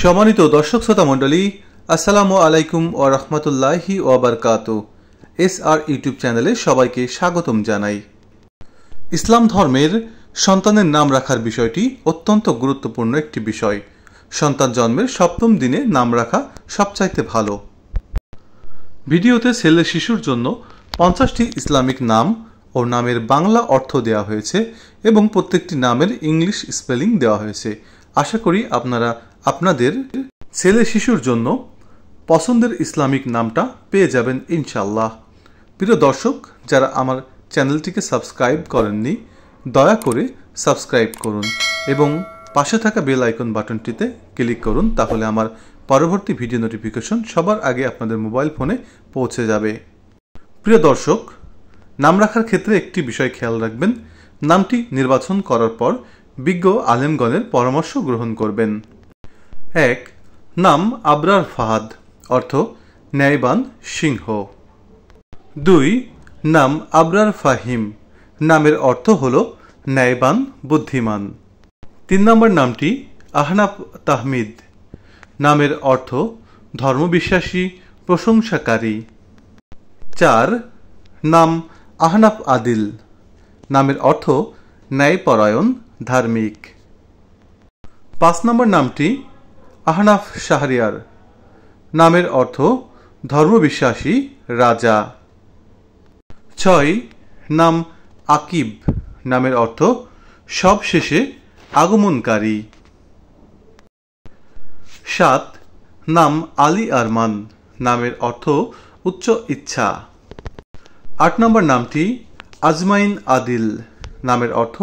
সম্মানিত দর্শক শ্রোতা মণ্ডলী, আসসালামু আলাইকুম ওয়া রাহমাতুল্লাহি ওয়া বারাকাতুহু। এসআর ইউটিউব চ্যানেলে সবাইকে স্বাগতম জানাই। ইসলাম ধর্মের সন্তানের নাম রাখার বিষয়টি অত্যন্ত গুরুত্বপূর্ণ একটি বিষয়। সন্তান জন্মের ৭ম দিনে নাম রাখা সবচাইতে ভালো। ভিডিওতে ছেলে শিশুর জন্য 50টি ইসলামিক নাম ও নামের বাংলা অর্থ দেওয়া হয়েছে এবং প্রত্যেকটি নামের ইংলিশ স্পেলিং দেওয়া হয়েছে। আশা করি আপনারা আপনাদের ছেলে শিশুর জন্য পছন্দের ইসলামিক নামটা পেয়ে যাবেন ইনশাআল্লাহ। প্রিয় দর্শক, যারা আমার চ্যানেলটিকে সাবস্ক্রাইব করেননি, দয়া করে সাবস্ক্রাইব করুন এবং পাশে থাকা বেল আইকন বাটনটিতে ক্লিক করুন, তাহলে আমার পরবর্তী ভিডিও নোটিফিকেশন সবার আগে আপনাদের মোবাইল ফোনে পৌঁছে যাবে। প্রিয় দর্শক, নাম রাখার ক্ষেত্রে একটি বিষয় খেয়াল রাখবেন। নামটি নির্বাচন করার পর বিজ্ঞ আলেমগণের পরামর্শ গ্রহণ করবেন। ১. নাম আবরার ফাহাদ, অর্থ ন্যায়বান সিংহ। ২. নাম আবরার ফাহিম, নামের অর্থ হল ন্যায়বান বুদ্ধিমান। ৩ নম্বর নামটি আহনাফ তাহমিদ, নামের অর্থ ধর্মবিশ্বাসী প্রশংসাকারী। ৪. নাম আহনাফ আদিল, নামের অর্থ ন্যায়পরায়ণ ধার্মিক। ৫ নম্বর নামটি আহনাফ শাহরিয়ার, নামের অর্থ ধর্মবিশ্বাসী রাজা। ৬. নাম আকিব, নামের অর্থ সবশেষে আগমনকারী। ৭. নাম আলী আরমান, নামের অর্থ উচ্চ ইচ্ছা। ৮ নম্বর নামটি আজমাইন আদিল, নামের অর্থ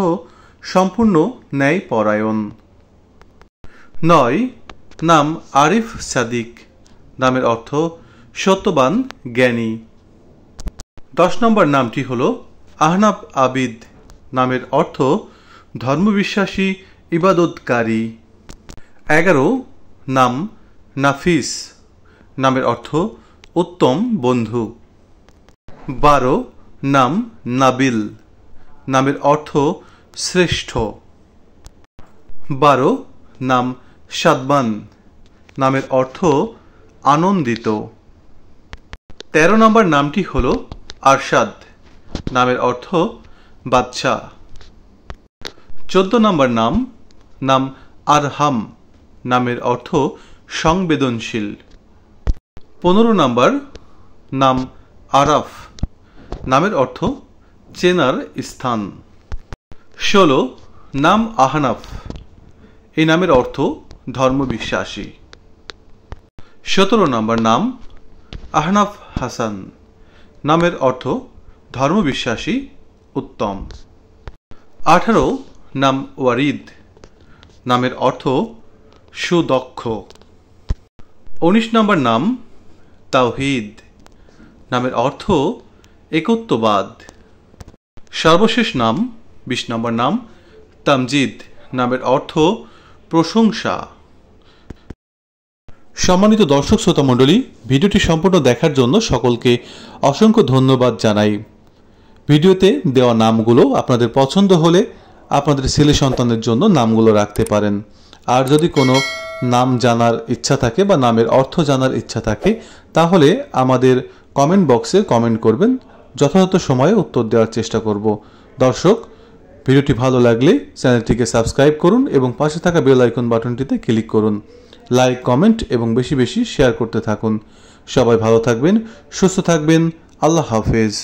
সম্পূর্ণ ন্যায়পরায়ণ। ৯. নাম আরিফ সাদিক, নামের অর্থ সত্যবান জ্ঞানী। ১০ নম্বর নামটি হল আহনাফ আবিদ, নামের অর্থ ধর্মবিশ্বাসী ইবাদতকারী। ১১. নাম নাফিস, নামের অর্থ উত্তম বন্ধু। ১২. নাম নাবিল, নামের অর্থ শ্রেষ্ঠ। ১২. নাম সাদমান, নামের অর্থ আনন্দিত। ১৩ নম্বর নামটি হল আরশাদ, নামের অর্থ বাদশাহ। ১৪ নম্বর নাম আরহাম, নামের অর্থ সংবেদনশীল। ১৫ নম্বর নাম আরাফ, নামের অর্থ চেনার স্থান। ১৬. নাম আহনাফ, এই নামের অর্থ ধর্মবিশ্বাসী। ১৭ নম্বর নাম আহনাফ হাসান, নামের অর্থ ধর্মবিশ্বাসী উত্তম। ১৮. নাম ওয়ারিদ, নামের অর্থ সুদক্ষ। ১৯ নম্বর নাম তাওহীদ, নামের অর্থ একত্ববাদ। সর্বশেষ নাম ২০ নম্বর নাম তামজিদ, নামের অর্থ প্রশংসা। সম্মানিত দর্শক শ্রোতা মণ্ডলী, ভিডিওটি সম্পূর্ণ দেখার জন্য সকলকে অসংখ্য ধন্যবাদ জানাই। ভিডিওতে দেওয়া নামগুলো আপনাদের পছন্দ হলে আপনাদের ছেলে সন্তানের জন্য নামগুলো রাখতে পারেন। আর যদি কোনো নাম জানার ইচ্ছা থাকে বা নামের অর্থ জানার ইচ্ছা থাকে, তাহলে আমাদের কমেন্ট বক্সে কমেন্ট করবেন, যথাযথ সময়ে উত্তর দেওয়ার চেষ্টা করব। দর্শক, ভিডিওটি ভালো লাগলে চ্যানেলটিকে সাবস্ক্রাইব করুন এবং পাশে থাকা বেল আইকন বাটনটিতে ক্লিক করুন। লাইক, কমেন্ট এবং বেশি বেশি শেয়ার করতে থাকুন। সবাই ভালো থাকবেন, সুস্থ থাকবেন। আল্লাহ হাফেজ।